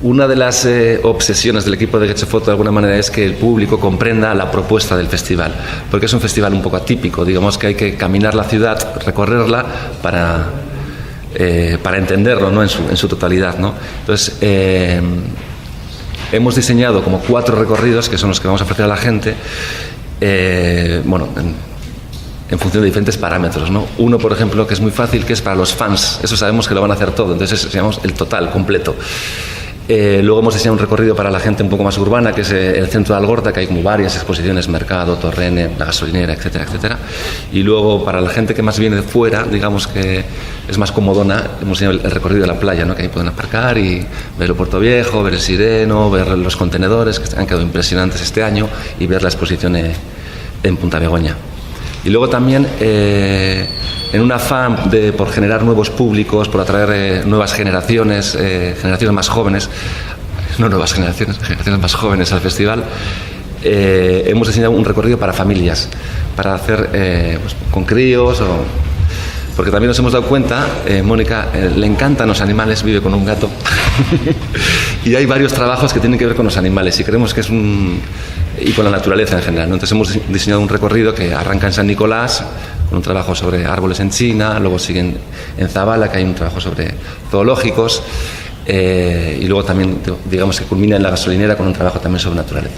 Una de las obsesiones del equipo de Getxofoto de alguna manera es que el público comprenda la propuesta del festival, porque es un festival un poco atípico, digamos que hay que caminar la ciudad, recorrerla para entenderlo, ¿no? en su totalidad, ¿no? Entonces, hemos diseñado como 4 recorridos que son los que vamos a ofrecer a la gente, bueno, en función de diferentes parámetros, ¿no? Uno, por ejemplo, que es muy fácil, que es para los fans, eso sabemos que lo van a hacer todo, entonces llamamos el total, completo. Luego hemos diseñado un recorrido para la gente un poco más urbana, que es el centro de Algorta, que hay como varias exposiciones, mercado, Torrene, la gasolinera, etcétera, etcétera. Y luego para la gente que más viene de fuera, digamos que es más comodona, hemos diseñado el recorrido de la playa, ¿no? Que ahí pueden aparcar y ver el Puerto Viejo, ver el Sireno, ver los contenedores, que han quedado impresionantes este año, y ver la exposición en Punta Begoña. Y luego también, en un afán por generar nuevos públicos, por atraer nuevas generaciones, generaciones más jóvenes, no nuevas generaciones, generaciones más jóvenes al festival, hemos diseñado un recorrido para familias, para hacer pues, con críos, porque también nos hemos dado cuenta, Mónica le encantan los animales, vive con un gato, y hay varios trabajos que tienen que ver con los animales, y creemos que es y con la naturaleza en general, ¿no? Entonces hemos diseñado un recorrido que arranca en San Nicolás, con un trabajo sobre árboles en China, luego siguen en Zabala, que hay un trabajo sobre zoológicos, y luego también, digamos, que culmina en la gasolinera con un trabajo también sobre naturaleza.